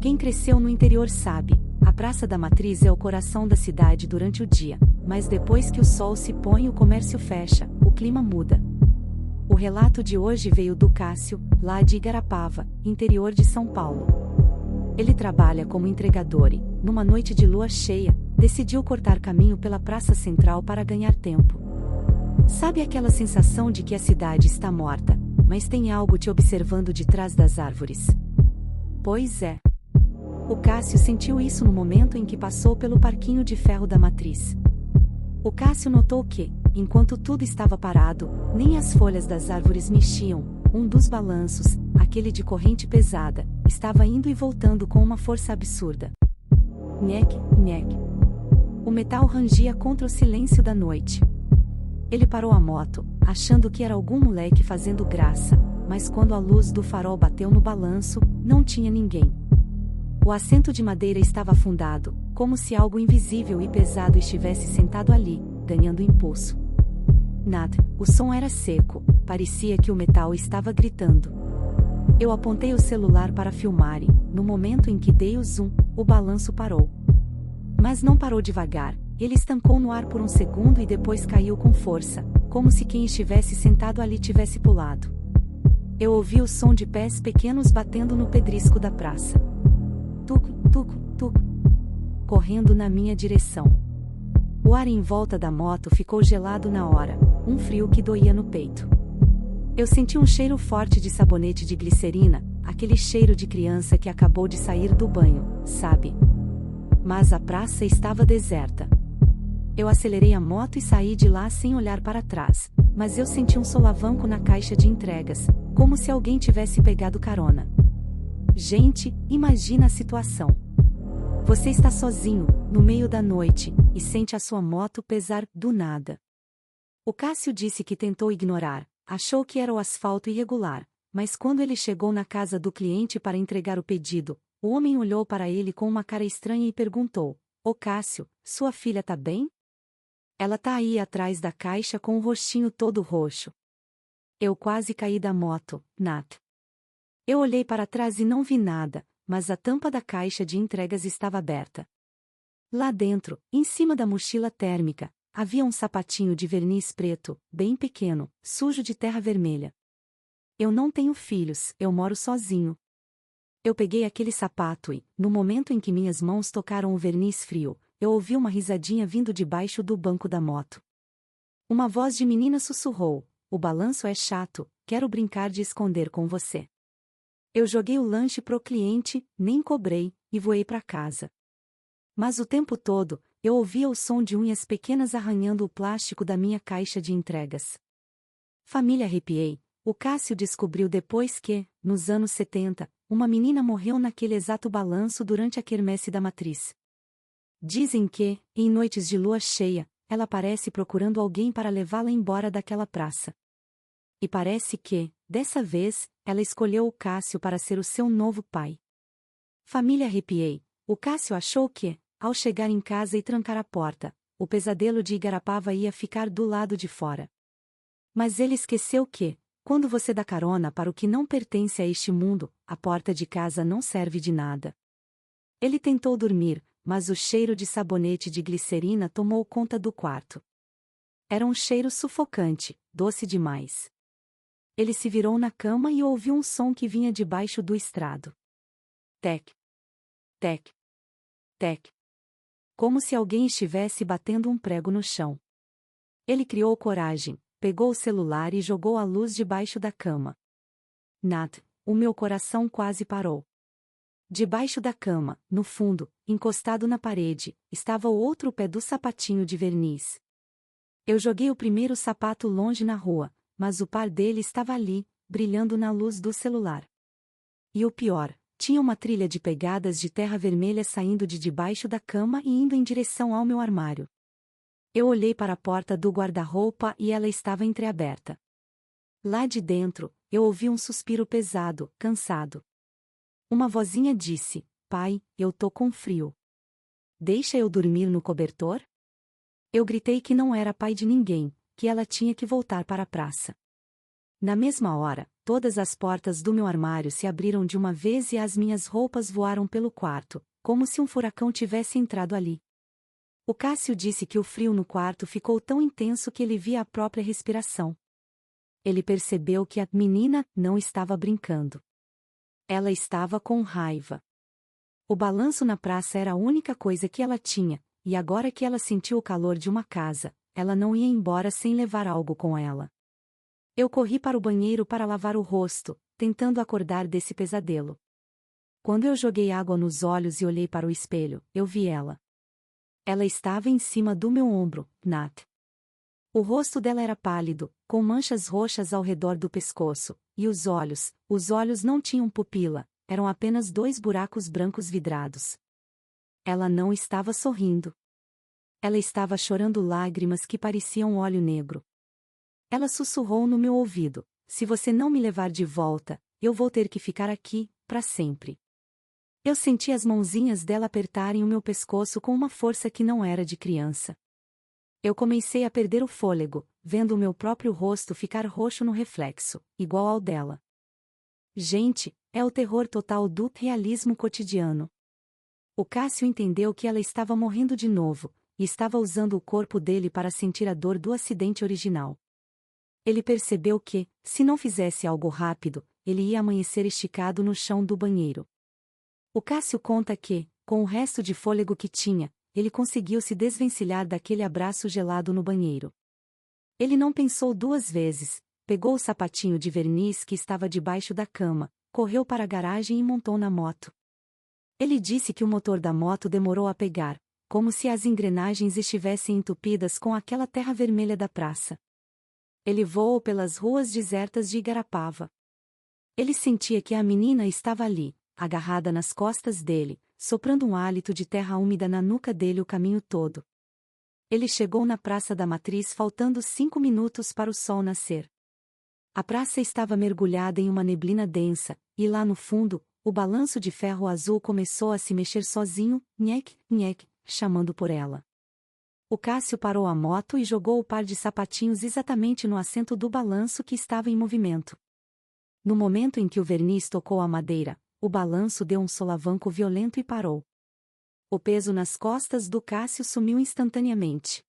Quem cresceu no interior sabe, a Praça da Matriz é o coração da cidade durante o dia, mas depois que o sol se põe e o comércio fecha, o clima muda. O relato de hoje veio do Cássio, lá de Igarapava, interior de São Paulo. Ele trabalha como entregador e, numa noite de lua cheia, decidiu cortar caminho pela praça central para ganhar tempo. Sabe aquela sensação de que a cidade está morta, mas tem algo te observando de trás das árvores? Pois é. O Cássio sentiu isso no momento em que passou pelo parquinho de ferro da Matriz. O Cássio notou que, enquanto tudo estava parado, nem as folhas das árvores mexiam, um dos balanços, aquele de corrente pesada, estava indo e voltando com uma força absurda. Nhec, nhec. O metal rangia contra o silêncio da noite. Ele parou a moto, achando que era algum moleque fazendo graça, mas quando a luz do farol bateu no balanço, não tinha ninguém. O assento de madeira estava afundado, como se algo invisível e pesado estivesse sentado ali, ganhando impulso. Nada, o som era seco, parecia que o metal estava gritando. Eu apontei o celular para filmar e, no momento em que dei o zoom, o balanço parou. Mas não parou devagar, ele estancou no ar por um segundo e depois caiu com força, como se quem estivesse sentado ali tivesse pulado. Eu ouvi o som de pés pequenos batendo no pedrisco da praça. Tuc, tuc, tuc. Correndo na minha direção. O ar em volta da moto ficou gelado na hora, um frio que doía no peito. Eu senti um cheiro forte de sabonete de glicerina, aquele cheiro de criança que acabou de sair do banho, sabe? Mas a praça estava deserta. Eu acelerei a moto e saí de lá sem olhar para trás, mas eu senti um solavanco na caixa de entregas, como se alguém tivesse pegado carona. Gente, imagina a situação. Você está sozinho, no meio da noite, e sente a sua moto pesar do nada. O Cássio disse que tentou ignorar, achou que era o asfalto irregular, mas quando ele chegou na casa do cliente para entregar o pedido, o homem olhou para ele com uma cara estranha e perguntou: "Ô Cássio, sua filha tá bem? Ela tá aí atrás da caixa com o rostinho todo roxo." Eu quase caí da moto, Nat. Eu olhei para trás e não vi nada, mas a tampa da caixa de entregas estava aberta. Lá dentro, em cima da mochila térmica, havia um sapatinho de verniz preto, bem pequeno, sujo de terra vermelha. Eu não tenho filhos, eu moro sozinho. Eu peguei aquele sapato e, no momento em que minhas mãos tocaram o verniz frio, eu ouvi uma risadinha vindo debaixo do banco da moto. Uma voz de menina sussurrou: "O balanço é chato, quero brincar de esconder com você." Eu joguei o lanche pro cliente, nem cobrei, e voei para casa. Mas o tempo todo, eu ouvia o som de unhas pequenas arranhando o plástico da minha caixa de entregas. Família, arrepiei. O Cássio descobriu depois que, nos anos 70, uma menina morreu naquele exato balanço durante a quermesse da Matriz. Dizem que, em noites de lua cheia, ela aparece procurando alguém para levá-la embora daquela praça. E parece que, dessa vez, ela escolheu o Cássio para ser o seu novo pai. Família, arrepiei. O Cássio achou que, ao chegar em casa e trancar a porta, o pesadelo de Igarapava ia ficar do lado de fora. Mas ele esqueceu que, quando você dá carona para o que não pertence a este mundo, a porta de casa não serve de nada. Ele tentou dormir, mas o cheiro de sabonete de glicerina tomou conta do quarto. Era um cheiro sufocante, doce demais. Ele se virou na cama e ouviu um som que vinha debaixo do estrado. Tec. Tec. Tec. Como se alguém estivesse batendo um prego no chão. Ele criou coragem, pegou o celular e jogou a luz debaixo da cama. Nat, o meu coração quase parou. Debaixo da cama, no fundo, encostado na parede, estava o outro pé do sapatinho de verniz. Eu joguei o primeiro sapato longe na rua, mas o par dele estava ali, brilhando na luz do celular. E o pior, tinha uma trilha de pegadas de terra vermelha saindo de debaixo da cama e indo em direção ao meu armário. Eu olhei para a porta do guarda-roupa e ela estava entreaberta. Lá de dentro, eu ouvi um suspiro pesado, cansado. Uma vozinha disse: "Pai, eu tô com frio. Deixa eu dormir no cobertor?" Eu gritei que não era pai de ninguém, que ela tinha que voltar para a praça. Na mesma hora, todas as portas do meu armário se abriram de uma vez e as minhas roupas voaram pelo quarto, como se um furacão tivesse entrado ali. O Cássio disse que o frio no quarto ficou tão intenso que ele via a própria respiração. Ele percebeu que a menina não estava brincando. Ela estava com raiva. O balanço na praça era a única coisa que ela tinha, e agora que ela sentiu o calor de uma casa, ela não ia embora sem levar algo com ela. Eu corri para o banheiro para lavar o rosto, tentando acordar desse pesadelo. Quando eu joguei água nos olhos e olhei para o espelho, eu vi ela. Ela estava em cima do meu ombro, Nat. O rosto dela era pálido, com manchas roxas ao redor do pescoço, e os olhos não tinham pupila, eram apenas 2 buracos brancos vidrados. Ela não estava sorrindo. Ela estava chorando lágrimas que pareciam óleo negro. Ela sussurrou no meu ouvido: "Se você não me levar de volta, eu vou ter que ficar aqui, para sempre." Eu senti as mãozinhas dela apertarem o meu pescoço com uma força que não era de criança. Eu comecei a perder o fôlego, vendo o meu próprio rosto ficar roxo no reflexo, igual ao dela. Gente, é o terror total do realismo cotidiano. O Cássio entendeu que ela estava morrendo de novo, e estava usando o corpo dele para sentir a dor do acidente original. Ele percebeu que, se não fizesse algo rápido, ele ia amanhecer esticado no chão do banheiro. O Cássio conta que, com o resto de fôlego que tinha, ele conseguiu se desvencilhar daquele abraço gelado no banheiro. Ele não pensou 2 vezes, pegou o sapatinho de verniz que estava debaixo da cama, correu para a garagem e montou na moto. Ele disse que o motor da moto demorou a pegar, como se as engrenagens estivessem entupidas com aquela terra vermelha da praça. Ele voou pelas ruas desertas de Igarapava. Ele sentia que a menina estava ali, agarrada nas costas dele, soprando um hálito de terra úmida na nuca dele o caminho todo. Ele chegou na Praça da Matriz faltando 5 minutos para o sol nascer. A praça estava mergulhada em uma neblina densa, e lá no fundo, o balanço de ferro azul começou a se mexer sozinho, nhec, nhec, chamando por ela. O Cássio parou a moto e jogou o par de sapatinhos exatamente no assento do balanço que estava em movimento. No momento em que o verniz tocou a madeira, o balanço deu um solavanco violento e parou. O peso nas costas do Cássio sumiu instantaneamente.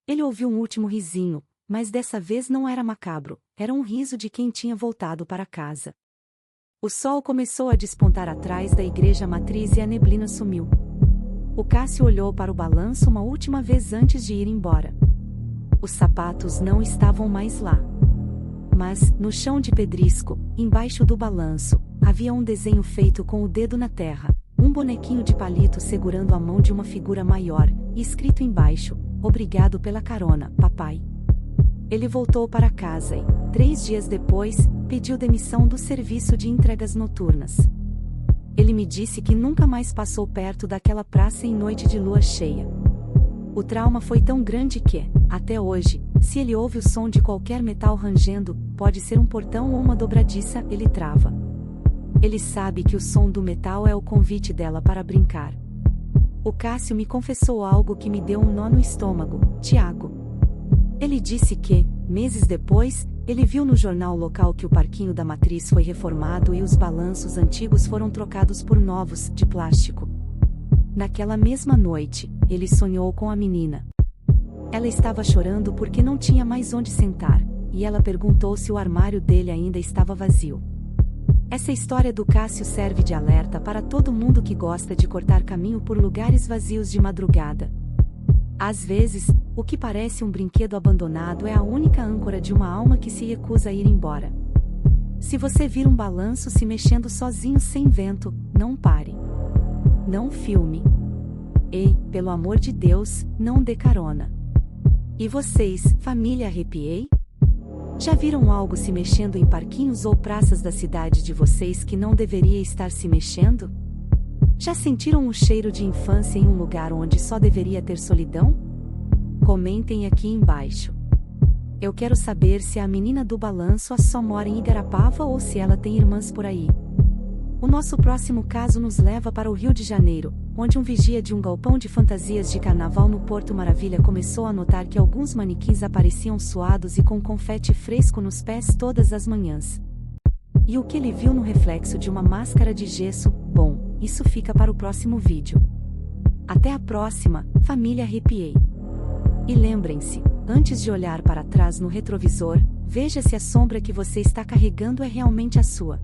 Ele ouviu um último risinho, mas dessa vez não era macabro, era um riso de quem tinha voltado para casa. O sol começou a despontar atrás da igreja matriz e a neblina sumiu. O Cássio olhou para o balanço uma última vez antes de ir embora. Os sapatos não estavam mais lá. Mas, no chão de pedrisco, embaixo do balanço, havia um desenho feito com o dedo na terra, um bonequinho de palito segurando a mão de uma figura maior, e escrito embaixo: "Obrigado pela carona, papai." Ele voltou para casa e, 3 dias depois, pediu demissão do serviço de entregas noturnas. Ele me disse que nunca mais passou perto daquela praça em noite de lua cheia. O trauma foi tão grande que, até hoje, se ele ouve o som de qualquer metal rangendo, pode ser um portão ou uma dobradiça, ele trava. Ele sabe que o som do metal é o convite dela para brincar. O Cássio me confessou algo que me deu um nó no estômago: Tiago. Ele disse que, meses depois, ele viu no jornal local que o parquinho da Matriz foi reformado e os balanços antigos foram trocados por novos, de plástico. Naquela mesma noite, ele sonhou com a menina. Ela estava chorando porque não tinha mais onde sentar, e ela perguntou se o armário dele ainda estava vazio. Essa história do Cássio serve de alerta para todo mundo que gosta de cortar caminho por lugares vazios de madrugada. Às vezes, o que parece um brinquedo abandonado é a única âncora de uma alma que se recusa a ir embora. Se você vir um balanço se mexendo sozinho sem vento, não pare. Não filme. E, pelo amor de Deus, não dê carona. E vocês, família Arrepiei? Já viram algo se mexendo em parquinhos ou praças da cidade de vocês que não deveria estar se mexendo? Já sentiram um cheiro de infância em um lugar onde só deveria ter solidão? Comentem aqui embaixo. Eu quero saber se a menina do balanço só mora em Igarapava ou se ela tem irmãs por aí. O nosso próximo caso nos leva para o Rio de Janeiro, onde um vigia de um galpão de fantasias de carnaval no Porto Maravilha começou a notar que alguns manequins apareciam suados e com confete fresco nos pés todas as manhãs. E o que ele viu no reflexo de uma máscara de gesso? Bom, isso fica para o próximo vídeo. Até a próxima, família Arrepiei. E lembrem-se, antes de olhar para trás no retrovisor, veja se a sombra que você está carregando é realmente a sua.